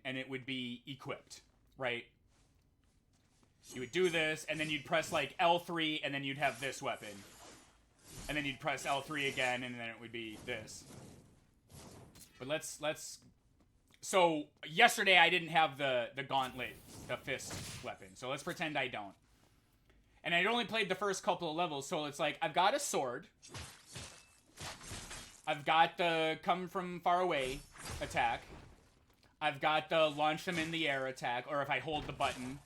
and it would be equipped, right? You would do this, and then you'd press, like, L3, and then you'd have this weapon. And then you'd press L3 again, and then it would be this. But let's... So, yesterday I didn't have the gauntlet, the fist weapon. So let's pretend I don't. And I'd only played the first couple of levels, so it's like, I've got a sword. I've got the come from far away attack. I've got the launch them in the air attack, or if I hold the button,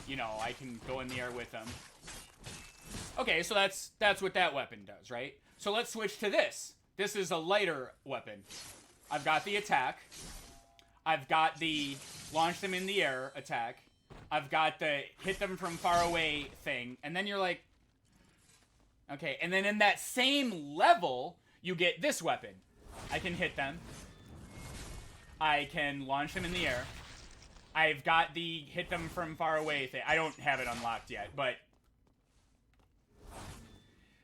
you know, I can go in the air with them. Okay, so that's what that weapon does, right? So let's switch to this. This is a lighter weapon. I've got the attack. I've got the launch them in the air attack. I've got the hit them from far away thing. And then you're like, okay. And then in that same level, you get this weapon. I can hit them. I can launch them in the air. I've got the hit them from far away thing. I don't have it unlocked yet, but...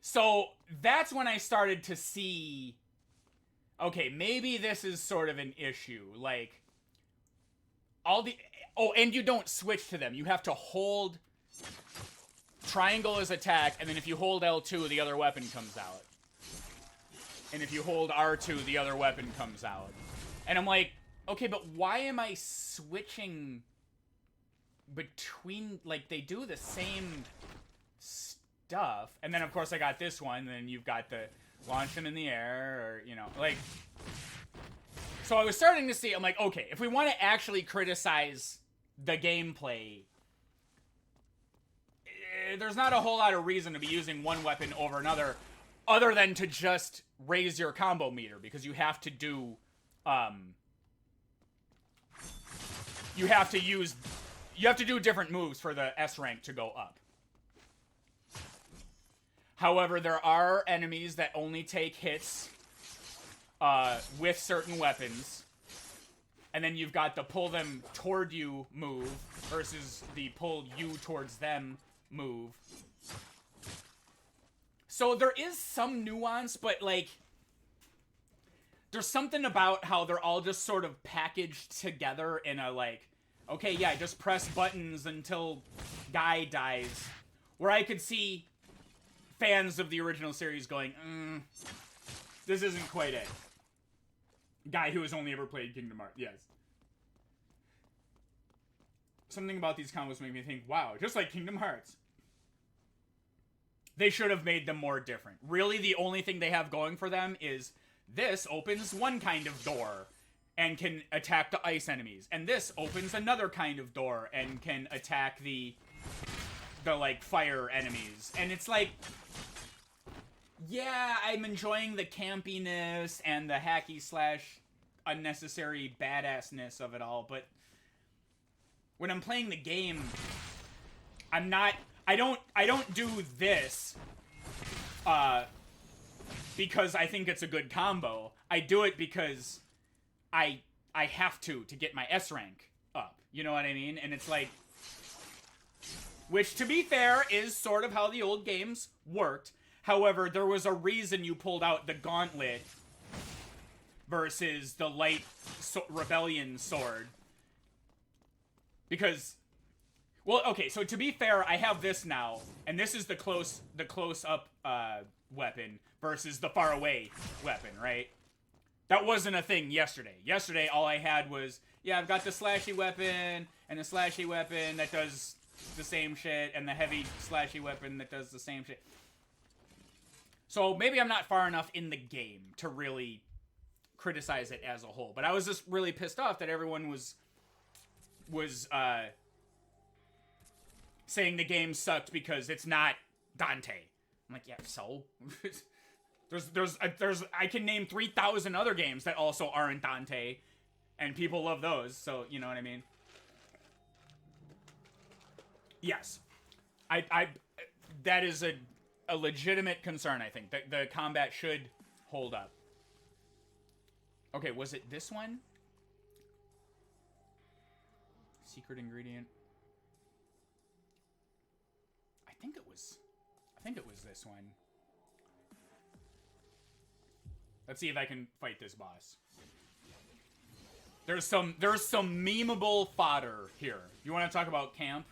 So, that's when I started to see... Okay, maybe this is sort of an issue. Like, all the... Oh, and you don't switch to them. You have to hold triangle as attack, and then if you hold L2, the other weapon comes out. And if you hold R2, the other weapon comes out. And I'm like, okay, but why am I switching between... Like, they do the same stuff. And then, of course, I got this one, and then you've got the launch them in the air, or, you know, like... So I was starting to see, I'm like, okay, if we want to actually criticize the gameplay, there's not a whole lot of reason to be using one weapon over another, other than to just raise your combo meter, because you have to do, you have to do different moves for the S rank to go up. However, there are enemies that only take hits with certain weapons, and then you've got the pull them toward you move versus the pull you towards them move. So there is some nuance, but like there's something about how they're all just sort of packaged together in a like, okay, yeah, just press buttons until guy dies, where I could see fans of the original series going, this isn't quite it. Guy who has only ever played Kingdom Hearts, yes. Something about these combos make me think, wow, just like Kingdom Hearts. They should have made them more different. Really, the only thing they have going for them is this opens one kind of door and can attack the ice enemies. And this opens another kind of door and can attack the like, fire enemies. And it's like... Yeah, I'm enjoying the campiness and the hacky slash unnecessary badassness of it all, but when I'm playing the game, I don't do this because I think it's a good combo. I do it because I have to get my S rank up. You know what I mean? And it's like, which to be fair is sort of how the old games worked. However, there was a reason you pulled out the gauntlet versus the light rebellion sword. Because, well, okay, so to be fair, I have this now, and this is the close-up weapon versus the far-away weapon, right? That wasn't a thing yesterday. Yesterday, all I had was, yeah, I've got the slashy weapon, and the slashy weapon that does the same shit, and the heavy slashy weapon that does the same shit. So maybe I'm not far enough in the game to really criticize it as a whole. But I was just really pissed off that everyone was saying the game sucked because it's not Dante. I'm like, yeah, so? there's I can name 3,000 other games that also aren't Dante, and people love those, so you know what I mean? Yes. That is a legitimate concern, I think. The combat should hold up. Okay, was it this one? Secret ingredient. I think it was this one. Let's see if I can fight this boss. There's some memeable fodder here. You want to talk about camp?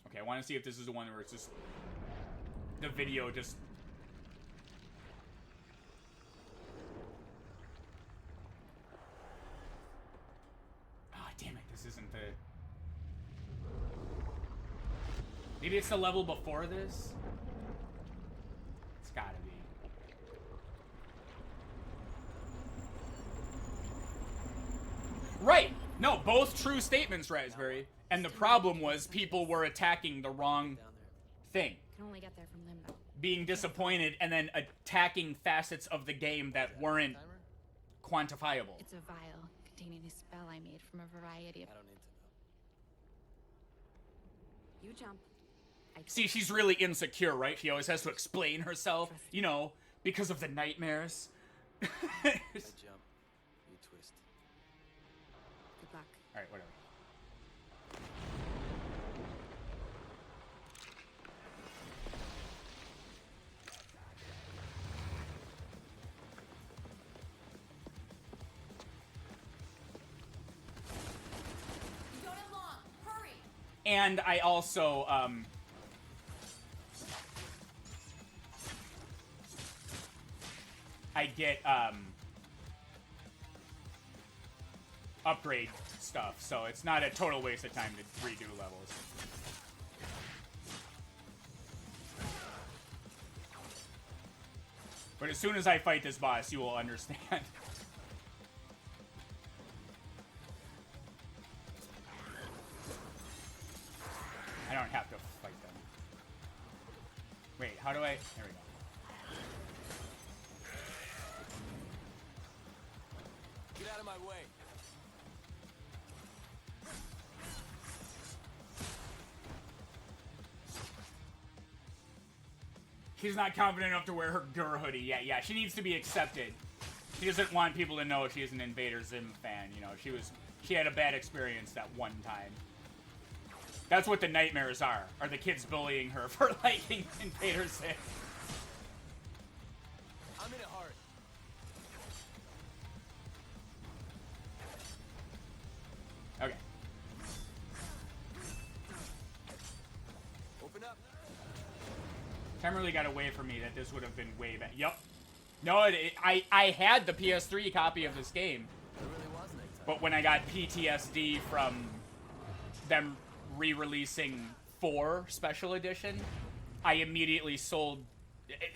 Okay, I want to see if this is the one where it's just the video just. Ah, damn it! This isn't the. Maybe it's the level before this. It's gotta be. Right. No, both true statements, Raspberry. And the problem was people were attacking the wrong thing. Can only get there from Limbo. Being disappointed and then attacking facets of the game that weren't quantifiable. It's a vial containing a spell I made from a variety of. I don't need to know. You jump. See, she's really insecure, right? She always has to explain herself, you know, because of the nightmares. I jump. You twist. Good luck. Alright, whatever. You don't have long. Hurry. And I also, I get, upgrade stuff, so it's not a total waste of time to redo levels. But as soon as I fight this boss, you will understand. I don't have to fight them. Wait, how do I... There we go. Get out of my way. She's not confident enough to wear her Gur hoodie yet. Yeah, she needs to be accepted. She doesn't want people to know she's an Invader Zim fan. You know, she had a bad experience that one time. That's what the nightmares are the kids bullying her for liking Invader Zim. I'm in a hurry. Okay. Open up. Time really got away from me that this would have been way back. Yup. No, I had the PS3 copy of this game. It really was nighttime. But when I got PTSD from them re-releasing 4 Special Edition, I immediately sold...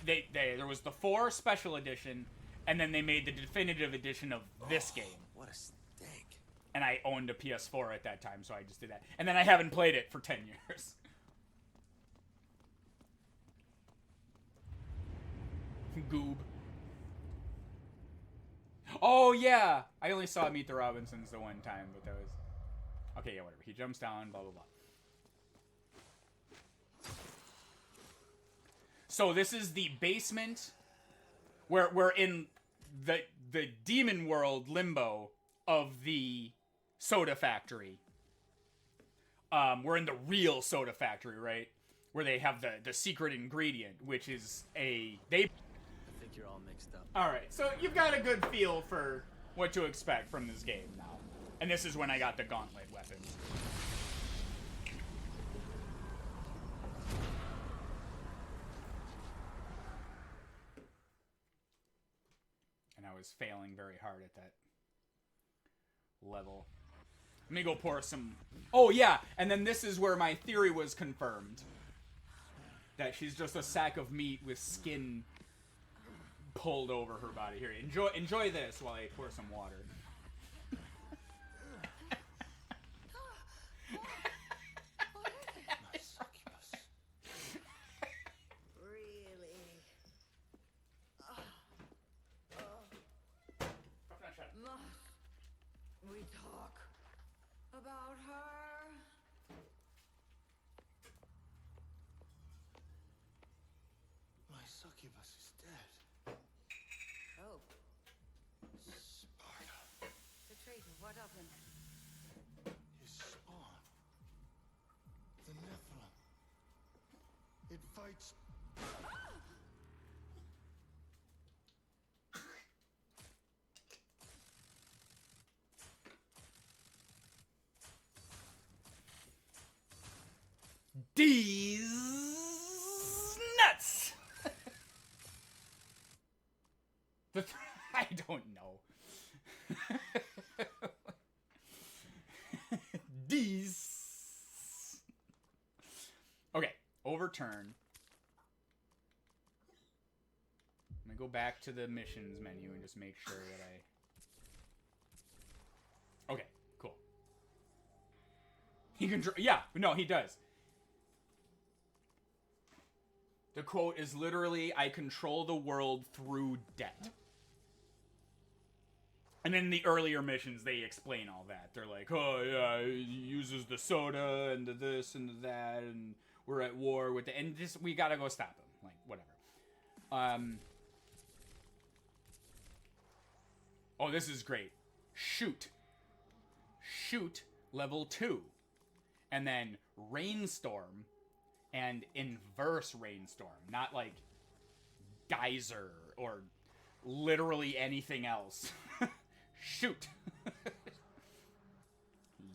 there was the 4 Special Edition, and then they made the definitive edition of this game. What a stink. And I owned a PS4 at that time, so I just did that. And then I haven't played it for 10 years. Goob. Oh, yeah! I only saw Meet the Robinsons the one time, but that was... Okay, yeah, whatever. He jumps down, blah, blah, blah. So this is the basement where we're in the demon world limbo of the soda factory. We're in the real soda factory, right? Where they have the secret ingredient, which is I think you're all mixed up. Alright, so you've got a good feel for what to expect from this game now. And this is when I got the gauntlet weapon. And I was failing very hard at that level. Let me go pour some... Oh, yeah! And then this is where my theory was confirmed. That she's just a sack of meat with skin pulled over her body. Here, enjoy this while I pour some water. Really? Must we talk about her? My succubus is dead. Oh, Sparta. the traitor. What of him? His spawn. The Nephilim. It fights. These nuts. I don't know. These. Okay, overturn. I'm gonna go back to the missions menu and just make sure that I... Okay, cool. He can... Yeah, no, he does. The quote is literally, I control the world through debt. And in the earlier missions, they explain all that. They're like, oh, yeah, he uses the soda and the this and the that, and we're at war with the... And just, we gotta go stop him. Like, whatever. Oh, this is great. Shoot. Shoot, level 2. And then rainstorm and inverse rainstorm. Not like geyser or literally anything else. Shoot.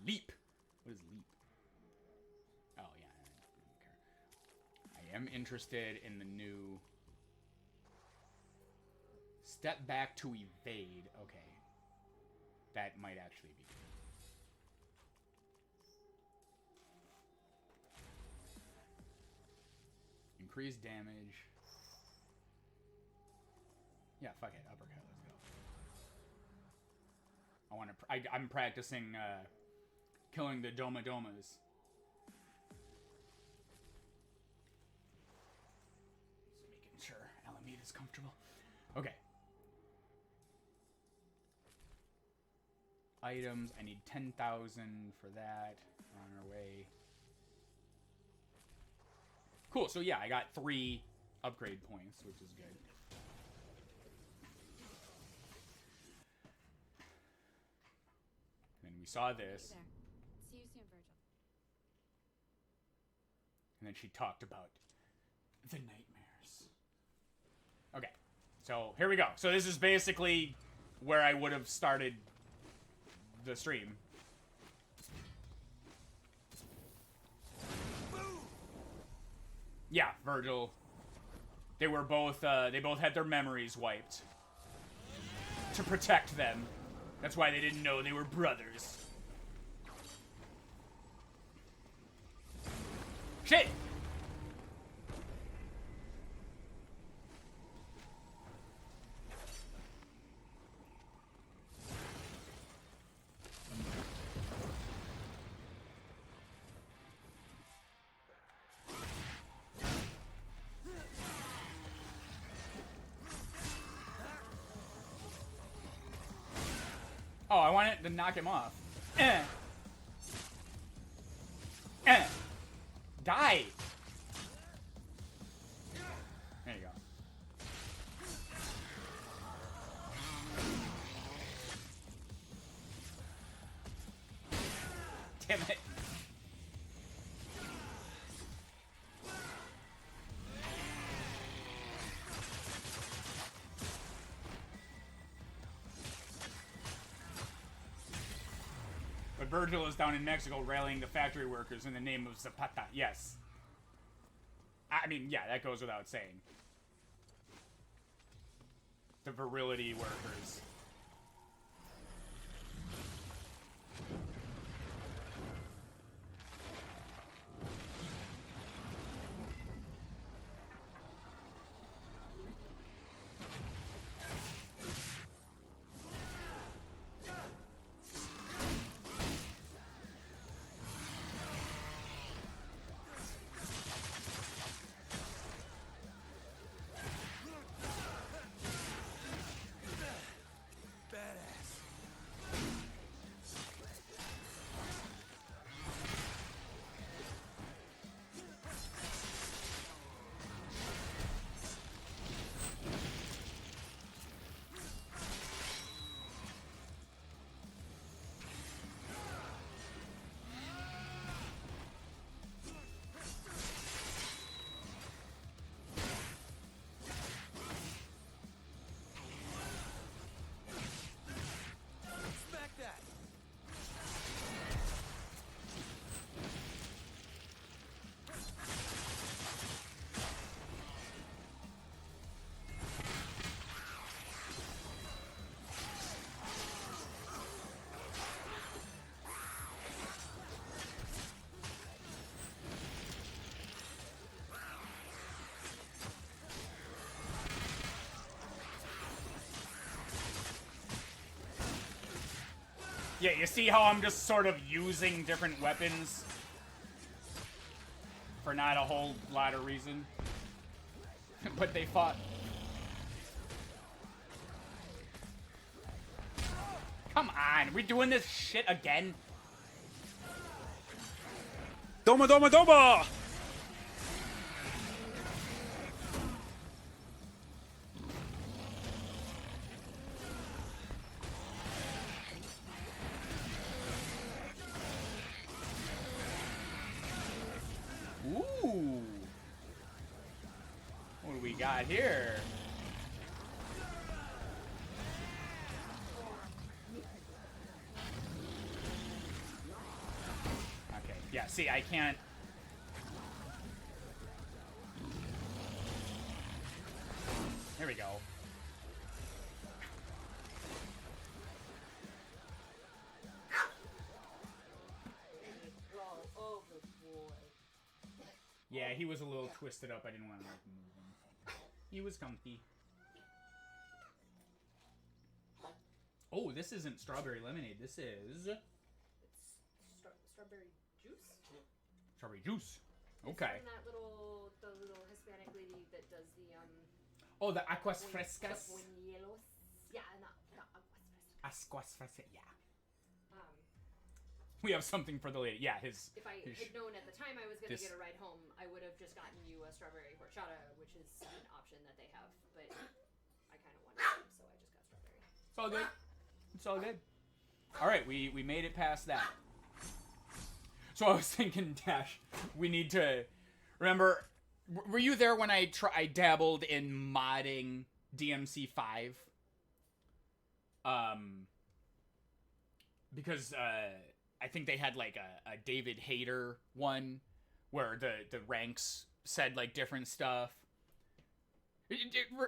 Leap. What is leap? Oh, yeah. I don't care. I am interested in the new... Step back to evade. Okay. That might actually be good. Increase damage. Yeah, fuck it. Uppercut. Let's go. I want to... I'm practicing killing the Doma Domas. Just making sure Alameda's comfortable. Okay. Items. I need 10,000 for that. We're on our way. Cool. So yeah, I got 3 upgrade points, which is good. And then we saw this. There. See you soon, Virgil. And then she talked about the nightmares. Okay. So here we go. So this is basically where I would have started the stream. Yeah, Virgil. They were both, they both had their memories wiped. To protect them. That's why they didn't know they were brothers. Shit! Oh, I want it to knock him off. Die! There you go. Damn it. But Virgil is down in Mexico rallying the factory workers in the name of Zapata. Yes. I mean, yeah, that goes without saying. The virility workers. Yeah, you see how I'm just sort of using different weapons for not a whole lot of reason? But they fought. Come on, we doing this shit again? Doma, doma, doma! Ooh. What do we got here? Okay, yeah, see, I can't... There we go. Yeah, he was a little twisted up. I didn't want to like move him. He was comfy. Oh, this isn't strawberry lemonade. This is Strawberry juice? strawberry juice. Okay. It's from the little Hispanic lady that does the Oh, the aguas frescas. buñuelos. Yeah, not aguas frescas. Aguas frescas. Yeah. We have something for the lady. Yeah, his. If I had known at the time I was going to get a ride home, I would have just gotten you a strawberry horchata, which is an option that they have. But I kind of wanted them, so I just got strawberry. It's all good. It's all good. All right, we made it past that. So I was thinking, Dash, we need to remember. Were you there when I dabbled in modding DMC5? Because I think they had like a David Hayter one where the ranks said like different stuff.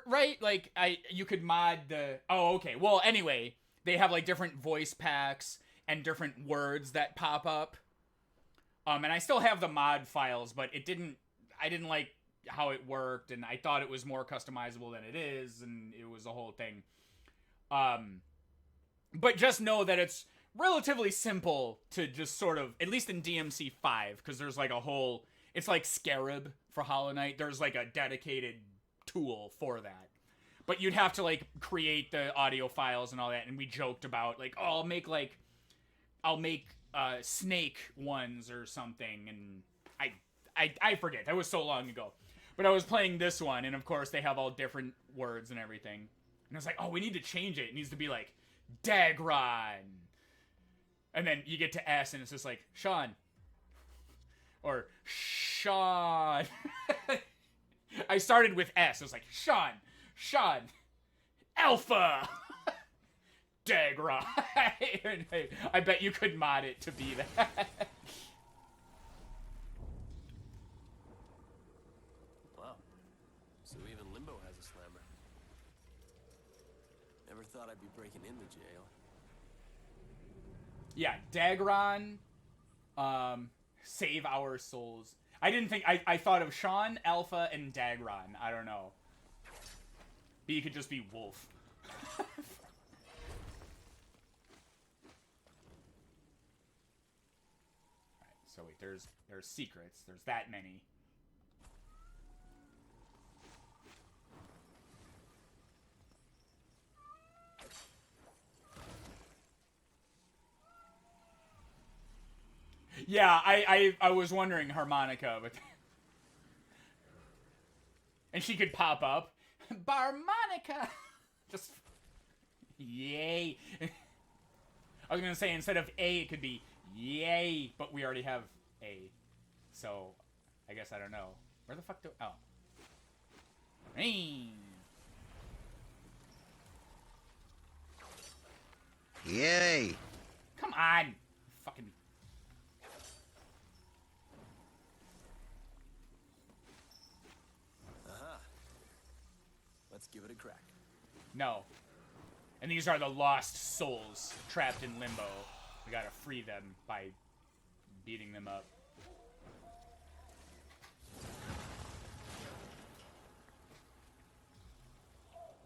Right? Like you could mod the... Oh, okay. Well, anyway, they have like different voice packs and different words that pop up. And I still have the mod files, but I didn't like how it worked, and I thought it was more customizable than it is, and it was a whole thing. But just know that it's relatively simple to just sort of, at least in DMC 5, because there's like a whole, it's like Scarab for Hollow Knight. There's like a dedicated tool for that. But you'd have to like create the audio files and all that, and we joked about like, oh, I'll make Snake ones or something, and I forget. That was so long ago. But I was playing this one, and of course they have all different words and everything. And I was like, oh, we need to change it. It needs to be like Dagron. And then you get to S, and it's just like, Sean. Or Sean. I started with S. It was like, Sean. Alpha. Dagron. I bet you could mod it to be that. Wow. So even Limbo has a slammer. Never thought I'd be breaking into jail. Yeah, Dagron, save our souls. I didn't think, I thought of Sean, Alpha, and Dagron. I don't know. But you could just be Wolf. So wait, there's secrets. There's that many. Yeah, I was wondering harmonica, but and she could pop up. Barmonica. Just yay. I was gonna say instead of A it could be yay, but we already have A. So, I guess I don't know. Where the fuck do... Oh. Hey. Yay! Come on. Fucking... Aha. Let's give it a crack. No. And these are the lost souls trapped in limbo. We gotta free them by beating them up.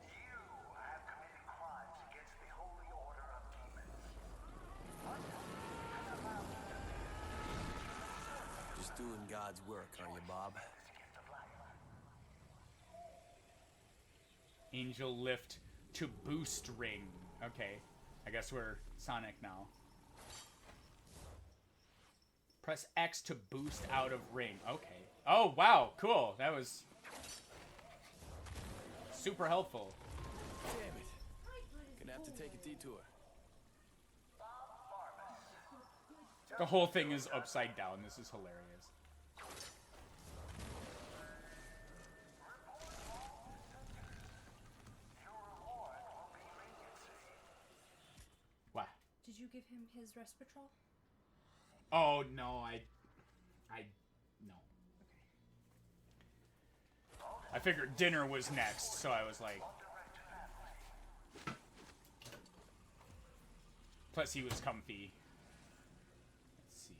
You have committed crimes against the holy order of demons. Doing God's work, are you, Bob? Angel lift to boost ring. Okay, I guess we're Sonic now. Press X to boost out of ring. Okay. Oh, wow, cool. That was super helpful. Damn it. Gonna have to take a detour. The whole thing is upside down. This is hilarious. What? Did you give him his resveratrol? Oh, no, I no. Okay. I figured dinner was next, so I was like... Plus he was comfy. Let's see.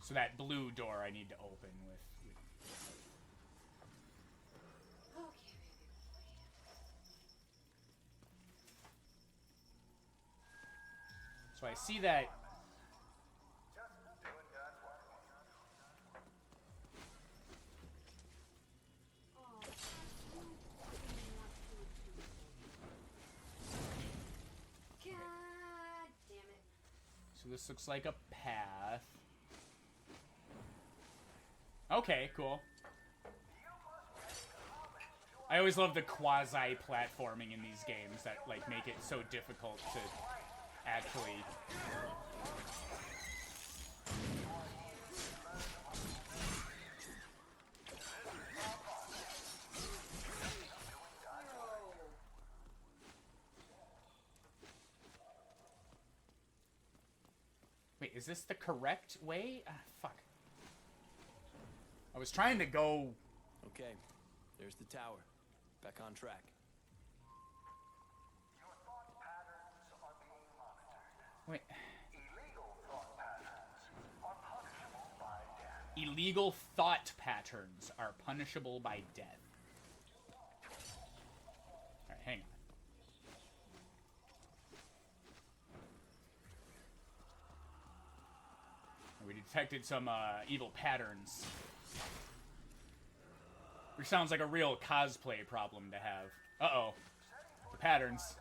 So that blue door I need to open with... Okay. So I see that... God damn it. So this looks like a path. Okay, cool. I always love the quasi-platforming in these games that, like, make it so difficult to actually... Wait, is this the correct way? Ah, fuck. I was trying to go... Okay, there's the tower. Back on track. Wait. Illegal thought patterns are punishable by death. Alright, hang on. We detected some evil patterns. Which sounds like a real cosplay problem to have. Uh-oh. The patterns.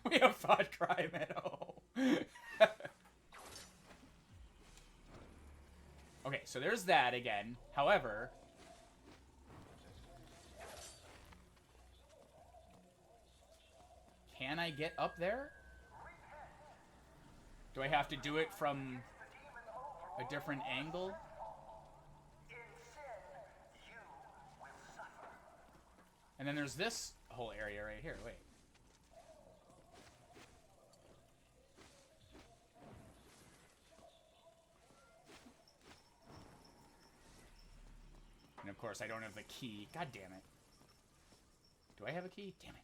We have thought crime at home. Okay, so there's that again. However... Can I get up there? Do I have to do it from a different angle? And then there's this whole area right here. Wait. And of course, I don't have the key. God damn it. Do I have a key? Damn it.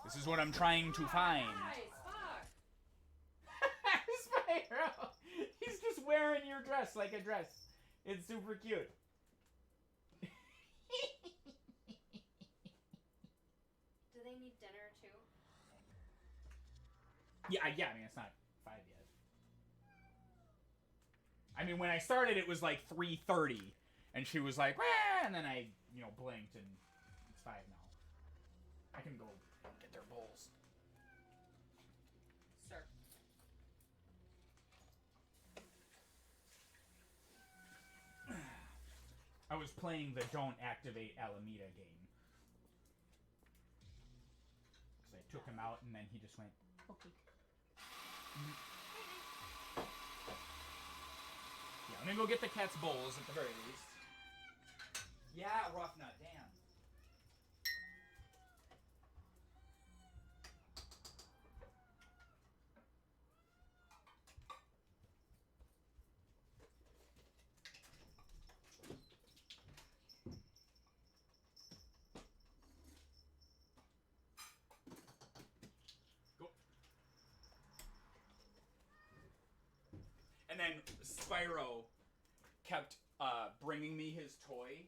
This is what I'm trying to find. Nice, fuck. Spyro! He's just wearing your dress like a dress. It's super cute. Do they need dinner too? Yeah, I mean, it's not 5 yet. I mean, when I started, it was like 3:30, and she was like, "Wah!" And then I, blinked, and it's 5 now. I can go get their bowls. Sir. I was playing the Don't Activate Alameda game. Because I took him out, and then he just went, okay. Yeah, I'm gonna go get the cat's bowls at the very least. Yeah, rough nut, damn. Go. And then Spyro kept bringing me his toy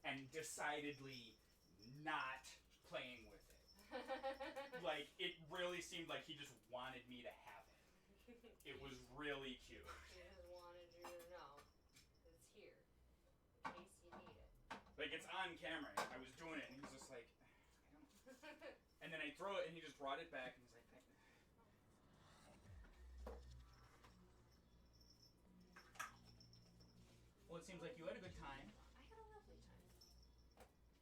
and decidedly not playing with it. Like, it really seemed like he just wanted me to have it. It was really cute. He just wanted you to know it's here in case you need it. Like, it's on camera. I was doing it, and he was just like, I don't. And then I throw it, and he just brought it back, and he's like, well, it seems like you had a good time. I had a lovely time.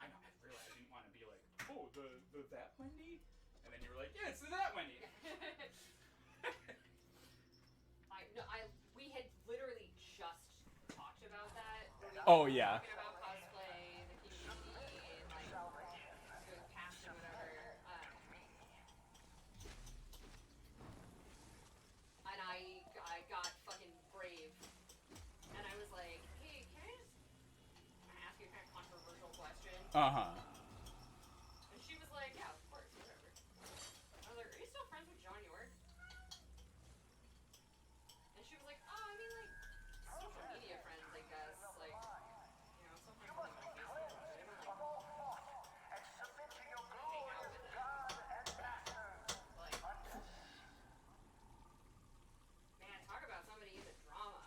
I know. I realized I didn't want to be like, oh, the that Wendy, and then you were like, yeah, it's the that Wendy. We had literally just talked about that. Oh, yeah. Talking about cosplay, the community, and like doing past and whatever. And I got fucking brave, and I was like, hey, can I ask you a kind of controversial question? And she was like, yeah, of course, whatever. I was like, are you still friends with John York? And she was like, oh, I mean, like, social media friends, I guess. Like, you know, some friends on like Facebook, but I don't like hang out with them. Like, man, talk about somebody in the drama.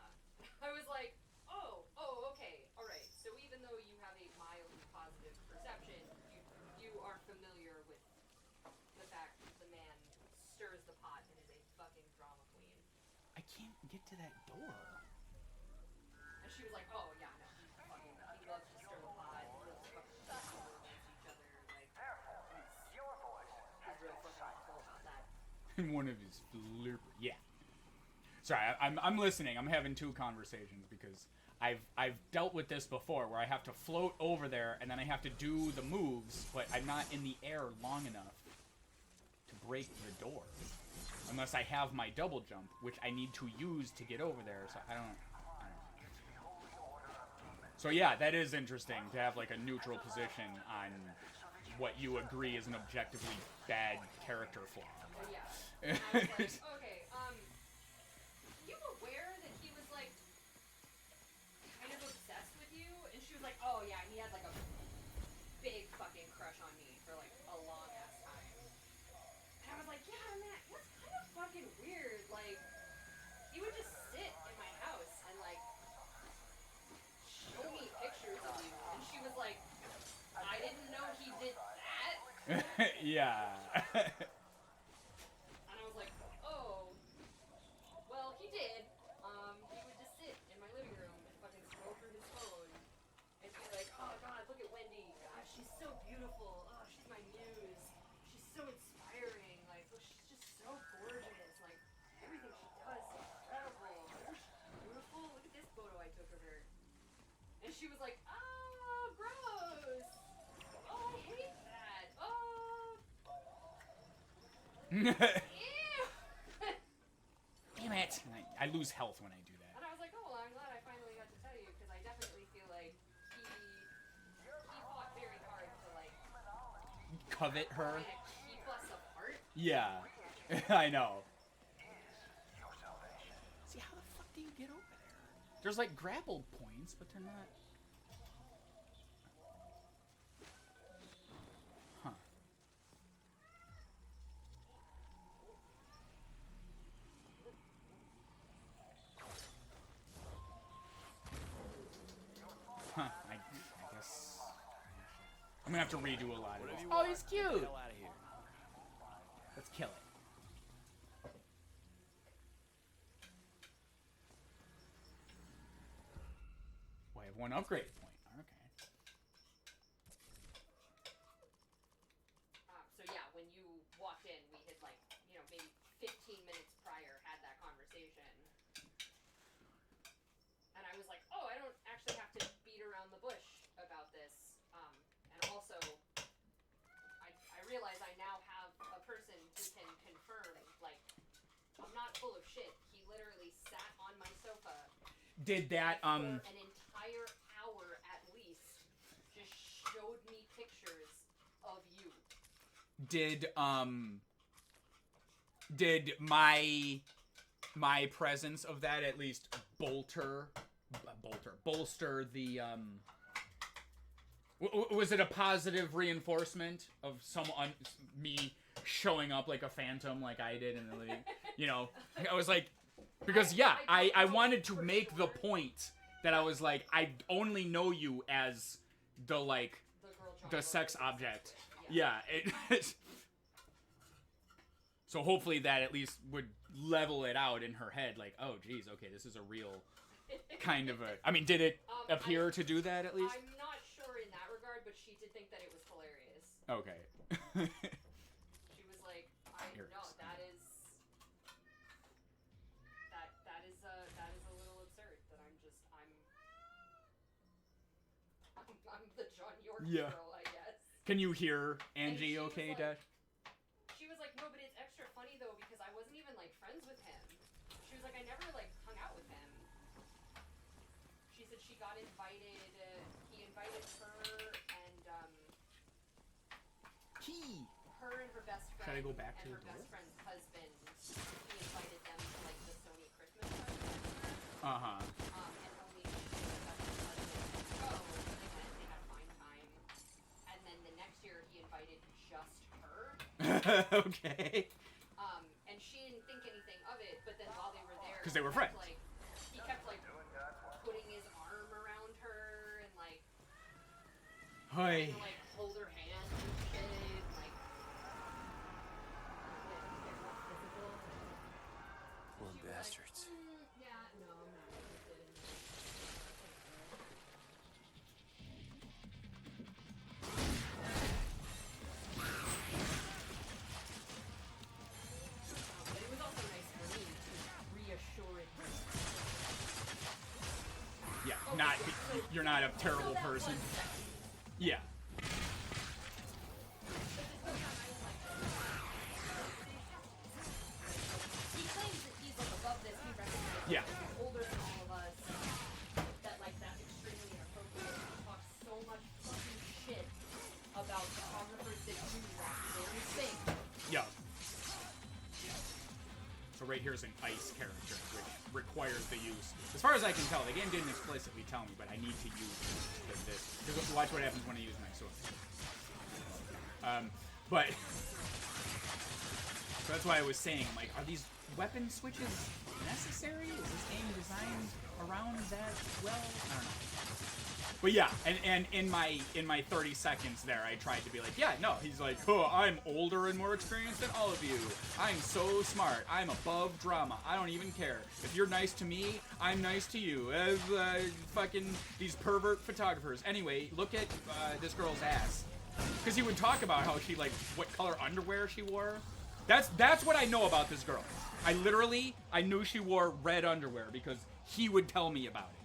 I was like, oh, okay, all right. So even though you have a mildly positive perception, you are familiar with the fact that the man stirs the pot and is a fucking drama queen. I can't get to that door. And she was like, oh, yeah, no, he loves to stir the pot, he loves to fucking people against each other, like, he's real fucking cool about that. In one of his flurper. Yeah. Sorry, I'm listening. I'm having two conversations because I've dealt with this before where I have to float over there and then I have to do the moves, but I'm not in the air long enough to break the door. Unless I have my double jump, which I need to use to get over there, so I don't know. So yeah, that is interesting to have like a neutral position on what you agree is an objectively bad character flaw. Yeah. And I was like, okay, you aware that he was like kind of obsessed with you? And she was like, oh yeah, he had like a big fucking crush on me for like a long ass time. And I was like, yeah, man, that's kind of fucking weird. Like, he would just sit in my house and like show me pictures of you. And she was like, I didn't know he did that. Yeah. And I was like, oh, well, he did. He would just sit in my living room and fucking scroll through his phone and be like, oh god, look at Wendy. Gosh, she's so beautiful. Oh, she's my muse. She's so inspiring. Like, oh, she's just so gorgeous. Like, everything she does is incredible. Isn't she beautiful? Look at this photo I took of her. And she was like, oh, gross. Oh, I hate that. Oh. Ew. Damn it! I lose health when I do that. And I was like, oh, well, I'm glad I finally got to tell you, because I definitely feel like he fought very hard to, like, Covet her? kind of keep us apart. Yeah. I know. See, how the fuck do you get over there? There's like grapple points, but they're not... Huh. Huh, I guess... I'm gonna have to redo a lot of this. Oh, he's cute! Get the hell out of here. Let's kill it. Oh, I have one upgrade point. Okay. So yeah, when you walked in, we had like, you know, maybe 15 minutes prior had that conversation. And I was like, oh, I don't actually have to beat around the bush about this. And also, I realize I now have a person who can confirm, like, I'm not full of shit. He literally sat on my sofa Did that, for an entire hour at least, just showed me pictures of you. Did my presence of that at least bolster the, Was it a positive reinforcement of someone, me showing up like a phantom like I did in the league? You know, I was like, because yeah, I wanted to make the point that I was like, I only know you as the like the sex object. Yeah. So hopefully that at least would level it out in her head, like, oh geez, okay, this is a real kind of a. I mean, did it appear to do that at least? I'm not sure in that regard, but she did think that it was hilarious. Okay. She was like, no, that is a little absurd. That I'm the John York girl, I guess. Can you hear Angie? Okay, like, Dad. She was like, no, but it's extra funny though because I wasn't even like friends with him. She was like, I never like hung out with him. She said she got invited. He invited her and her and her best friend. Should I go back to and the her door? best friend's husband. He invited them to like the Sony Christmas party. And only she and her best friend's husband could go. They went. They had a fine time. And then the next year he invited just her. Okay. And she didn't think anything of it, but then while they were there, Because they were friends. like, he kept like putting his arm around her and like Hi. trying to, like hold her hand and shit, like get more physical. Poor She was bastards. like, yeah, no, I'm not interested in this. But it was also nice for me to reassure it. Yeah. Not. You're not a terrible person. Yeah. He claims that he's like above this. He recognizes Yeah. that he's older than all of us. That like that's extremely inappropriate. He talks so much fucking shit about photographers that do that very thing. Yeah. So right here is an ice character, which requires the use. As far as I can tell, the game didn't explicitly tell me, but I need to use this. Because watch what happens when I use my sword. But so that's why I was saying, like, are these weapon switches necessary? Is this game designed around that well? I don't know. But yeah, and in my 30 seconds there, I tried to be like, yeah, no. He's like, oh, I'm older and more experienced than all of you. I'm so smart. I'm above drama. I don't even care. If you're nice to me, I'm nice to you. Fucking these pervert photographers. Anyway, look at this girl's ass. Because he would talk about how she, like, what color underwear she wore. That's what I know about this girl. I knew she wore red underwear because he would tell me about it.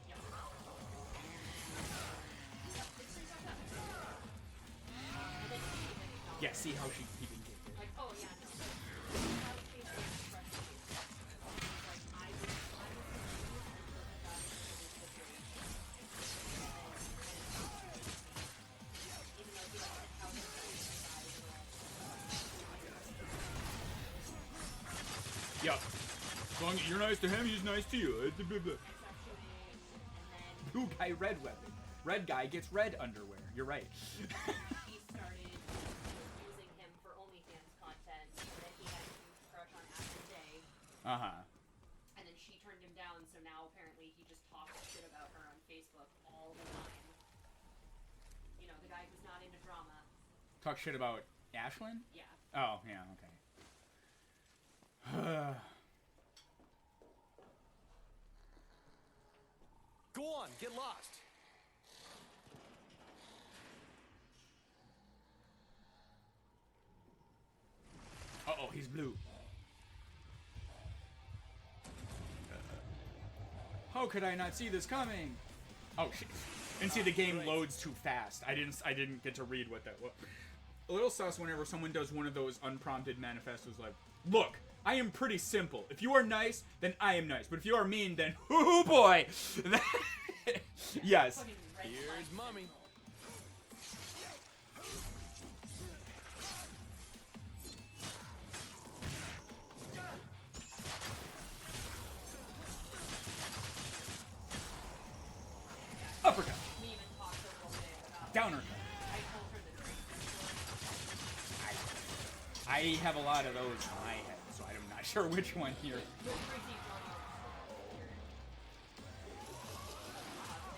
Yeah, see how she even did it. Like, oh yeah, no. Yep. As long as you're nice to him, he's nice to you. Blue guy, red weapon. Red guy gets red underwear. You're right. She started using him for OnlyFans content, and then he had a huge crush on Ashley Day, and then she turned him down, so now apparently he just talks shit about her on Facebook all the time. You know, the guy who's not into drama. Talk shit about Ashlyn? Yeah. Oh, yeah, okay. Go on, get lost. Uh-oh, he's blue. How could I not see this coming? Oh shit! And see, the game loads too fast. I didn't get to read what that was. A little sus whenever someone does one of those unprompted manifestos like, look, I am pretty simple. If you are nice, then I am nice. But if you are mean, then oh boy. Yes. Here's mommy. Uppercut. We even talked a little bit about Downer. I have a lot of those in my head, so I'm not sure which one here. With Tracy Johnny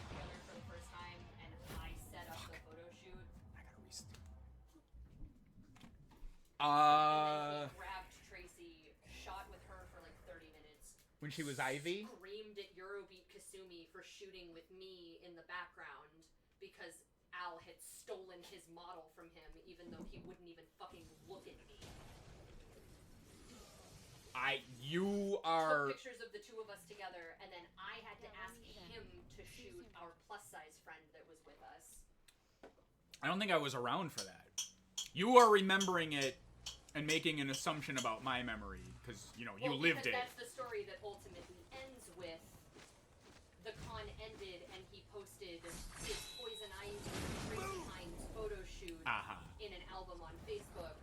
together for the first time, and I set up the photo shoot. I gotta reset. And then he grabbed Tracy, shot with her for like 30 minutes. When she was Ivy? Screamed at Eurobeat Kasumi for shooting with me in the background because Al had stolen his model from him, even though he wouldn't even fucking look at me. You are... Took pictures of the two of us together, and then I had to ask him to shoot our plus-size friend that was with us. I don't think I was around for that. You are remembering it and making an assumption about my memory, because, you know, you lived it. That's the story that ultimately ends with the con ended, and he posted his Poison Ivy Tracy Hines photo shoot in an album on Facebook,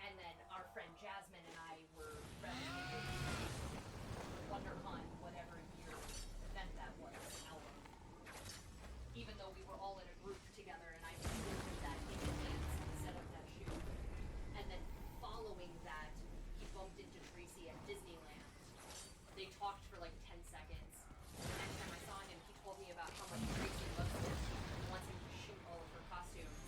and then our friend Jasmine and I were representing WonderCon, whatever year event that was, album. Even though we were all in a group together, and I recorded that in advance and set up that shoot. And then following that, he bumped into Tracy at Disneyland. They talked for like 10 seconds. The next time I saw him, he told me about how much Tracy loves him and wants him to shoot all of her costumes.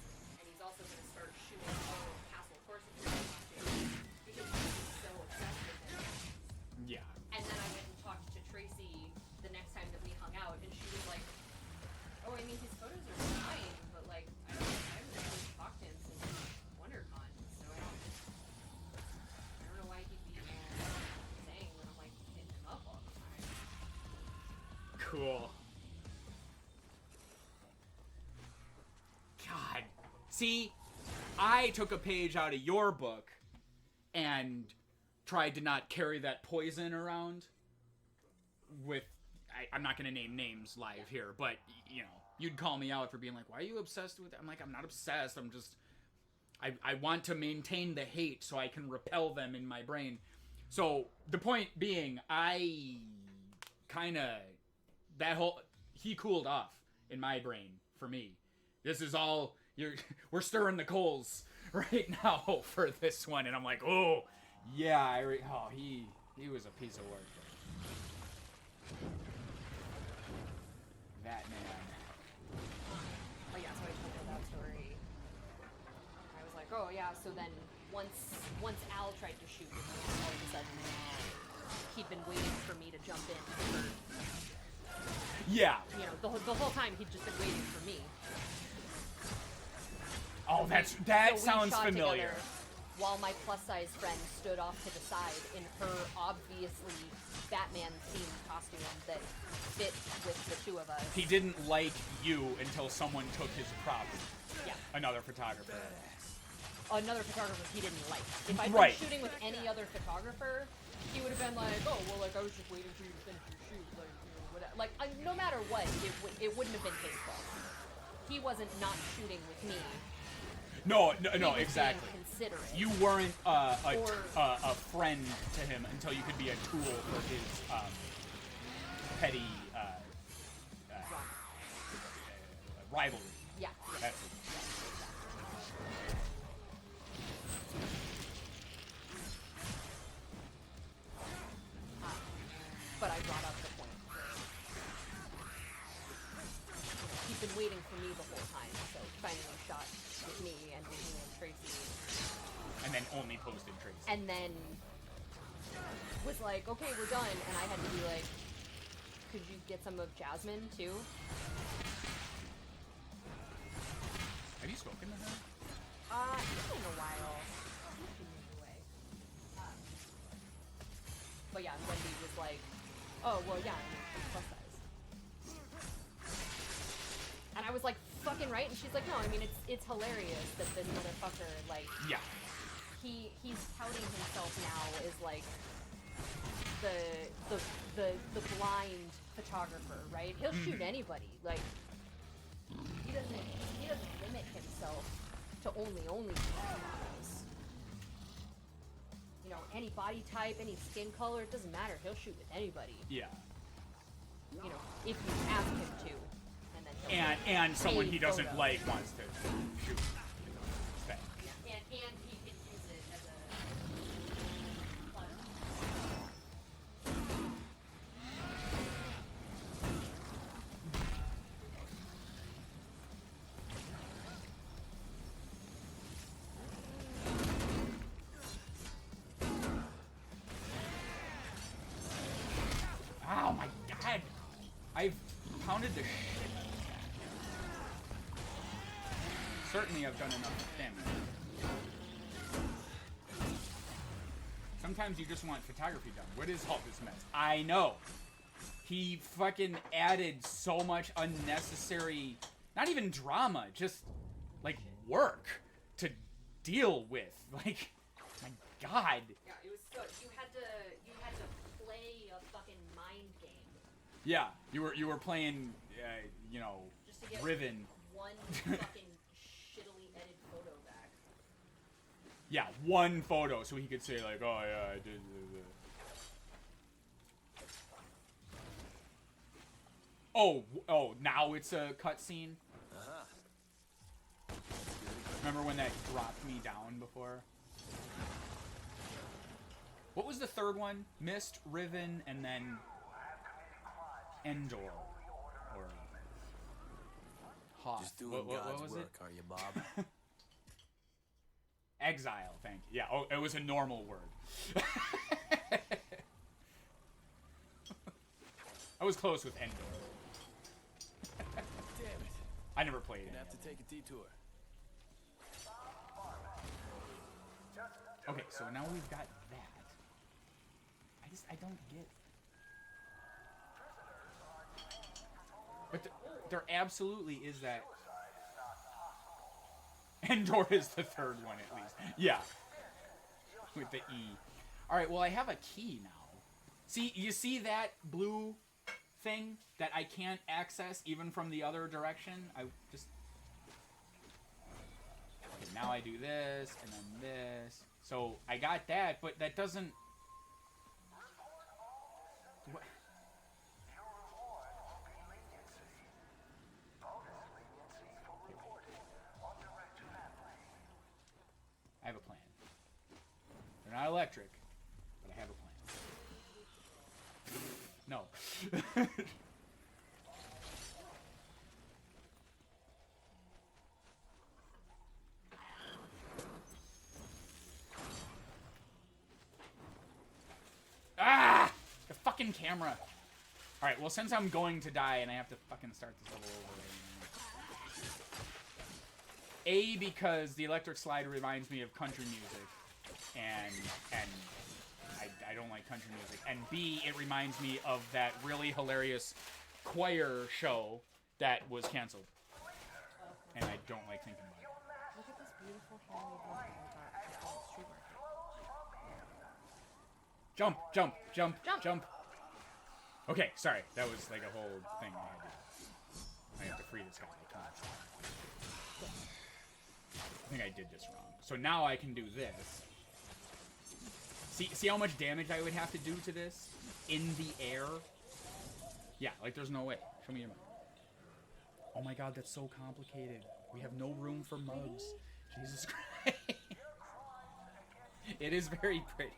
And he's also going to start shooting all of Castle Corsica's costumes because he's so obsessed with him. Yeah. And then I went and talked to Tracy the next time that we hung out, and she was like, "Oh, I mean, his photos are fine, but like, I haven't really talked to him since WonderCon, so I don't know why he'd be saying that I'm like hitting him up all the time." Cool. God. See, I took a page out of your book and tried to not carry that poison around with... I'm not going to name names live here, but, you know, you'd call me out for being like, why are you obsessed with it? I'm like, I'm not obsessed. I'm just... I want to maintain the hate so I can repel them in my brain. So, the point being, I kind of... He cooled off in my brain, for me. This is all... We're stirring the coals right now for this one. And I'm like, oh, yeah, he was a piece of work. That man. Oh yeah, so I told her that story. I was like, oh yeah, so then once Al tried to shoot with me, all of a sudden he'd been waiting for me to jump in for, Yeah. you know, the whole time he'd just been waiting for me. Oh, that So sounds we shot familiar. together while my plus-size friend stood off to the side in her obviously Batman-themed costume that fit with the two of us. He didn't like you until someone took his property. Yeah. Another photographer. Another photographer he didn't like. If I'd Right. been shooting with any other photographer, he would have been like, oh, well, like, I was just waiting for you to finish your shoot. Like, you know, whatever. Like, no matter what, it wouldn't have been his fault. He wasn't not shooting with me. No, He was exactly. being considerate. You weren't a friend to him until you could be a tool for his petty rivalry. Yeah. That's it. But I brought up the point. He'd been waiting for me the whole time, so finally shot with me and Tracy. And then only posted Tracy. And then was like, okay, we're done. And I had to be like, could you get some of Jasmine too? Have you spoken to her? It's been a while. She moved away. But yeah, Wendy was like, oh, well, yeah, I mean, she's plus size. And I was like, fucking right? And she's like, no, I mean, it's hilarious that this motherfucker, like, Yeah. he's touting himself now as, like, the blind photographer, right? He'll shoot anybody. Like, he doesn't limit himself to only models. You know, any body type, any skin color, it doesn't matter. He'll shoot with anybody. Yeah. You know, if you ask him to. And then he'll And someone he doesn't photos. like wants to shoot. Yeah, and he can use it as pounded the shit out of that. Certainly I've done enough damage. Sometimes you just want photography done. What is all this mess? I know. He fucking added so much unnecessary, not even drama, just like work to deal with. Like, my God. Yeah, it was so you had to play a fucking mind game Yeah, you were playing, you know, just to get Riven. one fucking shittily edited photo back. Yeah, one photo, so he could say like, oh yeah, I did. Oh, now it's a cutscene. Remember when that dropped me down before? What was the third one? Mist, Riven, and then Endor. Or Hoth. Just doing What God's was work, it? are you, Bob? Exile, thank you. Yeah, oh, it was a normal word. I was close with Endor. Damn it. I never played it. Gonna have to take a detour. Okay, so now we've got that. I don't get. But there absolutely is that. Endor is the third one at least. Yeah. With the E. Alright, well I have a key now. See, you see that blue thing that I can't access even from the other direction? I just... Okay, now I do this, and then this. So, I got that, but that doesn't... What? I have a plan. They're not electric, but I have a plan. No. Ah! The fucking camera. Alright, well, since I'm going to die and I have to fucking start this level over again. A, because the electric slide reminds me of country music. And I don't like country music. And B, it reminds me of that really hilarious choir show that was canceled. And I don't like thinking about it. Look at this beautiful handmade book that I got at the street market. Jump, jump, jump, Jump. jump. Okay, sorry. That was like a whole thing I had to do. I have to free this guy. Come on. I think I did this wrong. So now I can do this. See how much damage I would have to do to this? In the air? Yeah, like there's no way. Show me your mug. Oh my god, that's so complicated. We have no room for mugs. Jesus Christ. It is very pretty.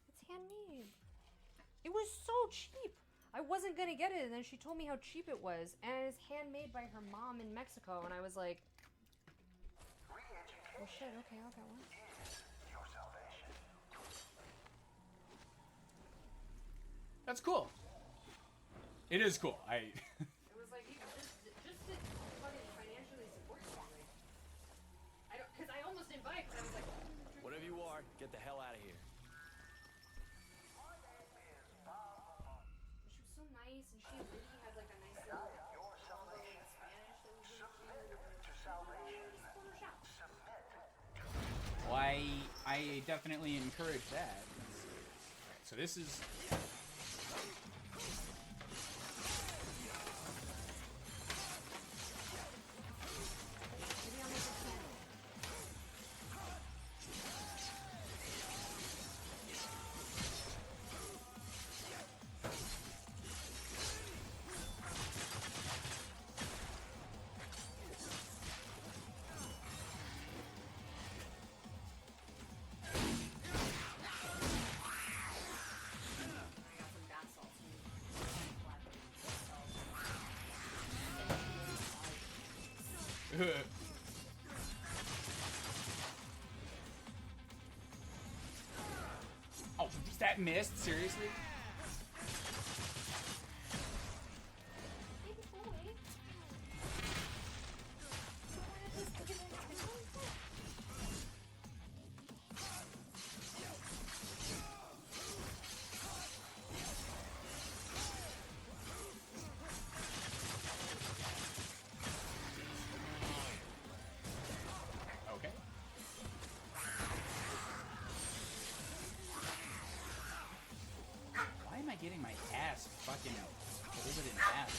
It's handmade. It was so cheap. I wasn't gonna get it, and then she told me how cheap it was, and it's handmade by her mom in Mexico, and I was like, "Oh shit! Okay, I'll get one." That's cool. It is cool. It was like you just to fucking financially support something. I don't, because I almost didn't buy it, because I was like, Whatever you are, get the hell out of here. she was so nice, and she and Vicky had like a nice little combo in Spanish that was really cute. Just corner shop. Well, I definitely encourage that. Alright, so this is... Maybe I'll make it ten. I got some bath salts and Oh, that That missed? Seriously? Baby boy. Okay. Why am I getting my ass fucking folded in half?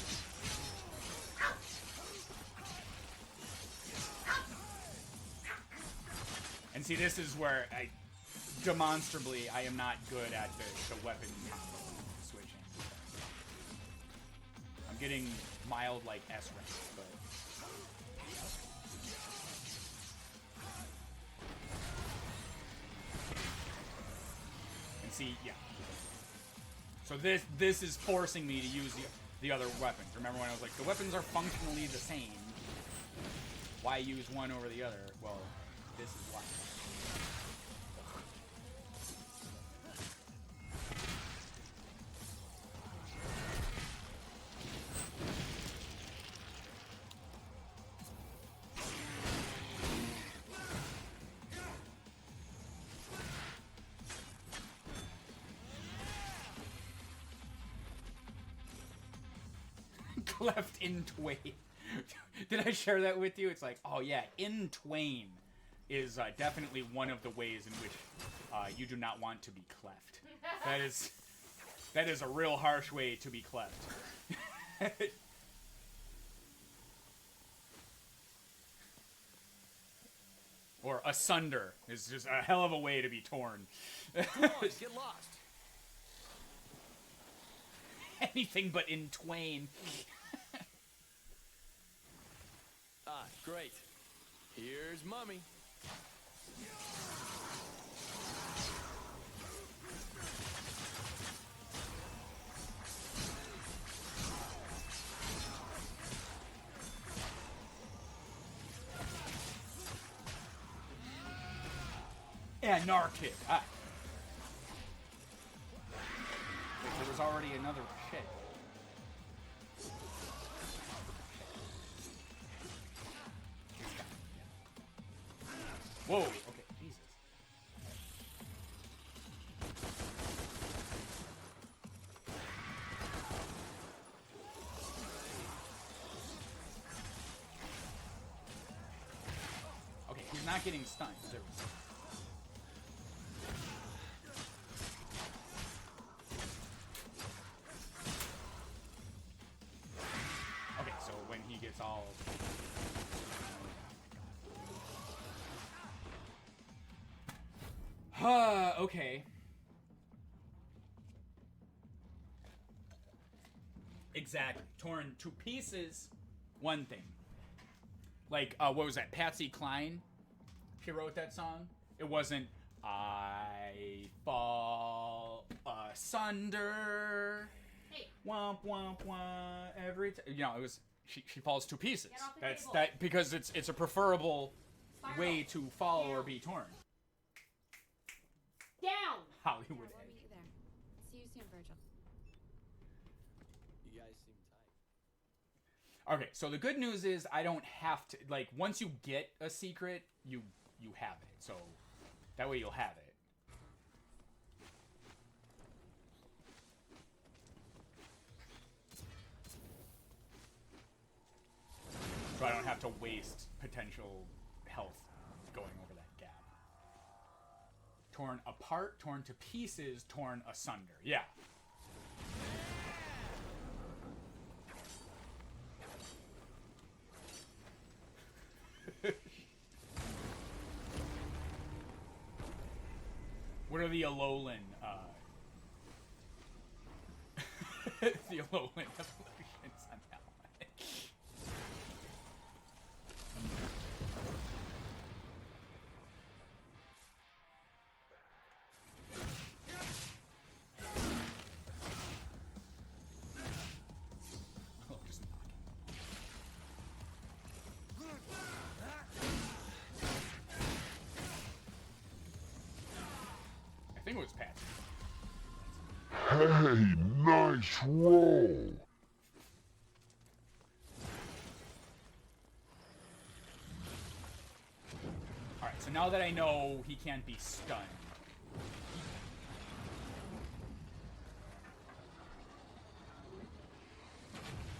And see, this is where demonstrably, I am not good at the weapon combo switching. I'm getting mild, like, S rank, but... And see, yeah. So this is forcing me to use the other weapons. Remember when I was like, the weapons are functionally the same. Why use one over the other? Well, this is why. Cleft in twain. Did I share that with you? It's like, oh yeah, in twain is definitely one of the ways in which you do not want to be cleft. That is a real harsh way to be cleft. Or asunder is just a hell of a way to be torn. Come on, get lost. Anything but in twain. Ah, great. Here's Mummy. Anarchic. Ah. Wait, there was already another shit. Whoa, okay, Jesus. Okay, he's not getting stunned. There we go. Okay, so when he gets all... okay. Exactly. Torn to pieces, one thing. Like, what was that? Patsy Cline? She wrote that song? It wasn't, I fall asunder. Hey. Womp, womp, womp. Every time. You know, it was, she falls to pieces. Get off the That's table. that, because it's a preferable Spiral. way to fall or Down. be torn. Down. Hollywood We'll Edge. meet you there. See you soon, Virgil. You guys seem tight. Okay, so the good news is I don't have to, like, once you get a secret, you have it. So that way you'll have it. So I don't have to waste potential health going over that gap. Torn apart, torn to pieces, torn asunder. Yeah. What are the Alolan, the Alolan evolutions on that one? Oh, just knocking. I think it was Patsy. Hey, nice roll. Alright, so now that I know he can't be stunned.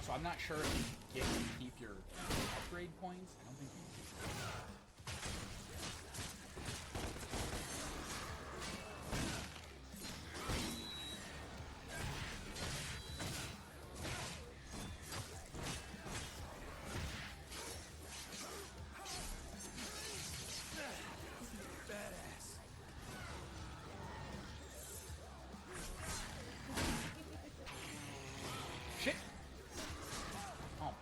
So I'm not sure if you get to keep your upgrade points. I don't think you do. Shit! Oh my god.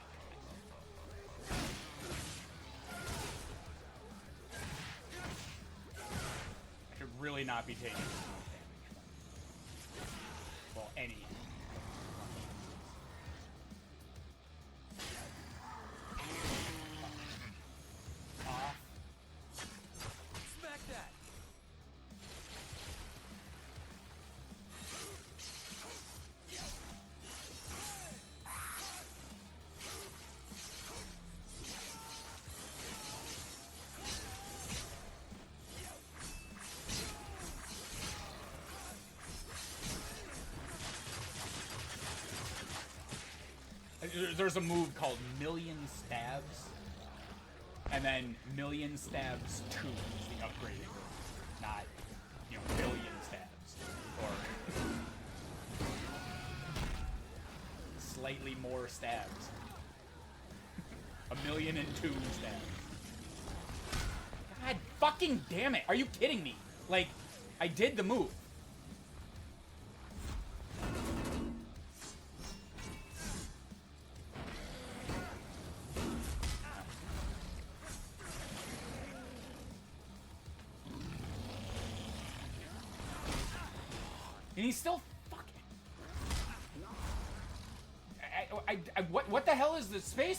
I should really not be taking this much damage. Well, any. Off. Smack that! There's a move called Million Stabs, and then Million Stabs 2 is the upgraded version, not, you know, Billion Stabs, or slightly more stabs. 1,000,002 stabs. God fucking damn it! Are you kidding me? Like, I did the move. And he's still fucking. What the hell is the space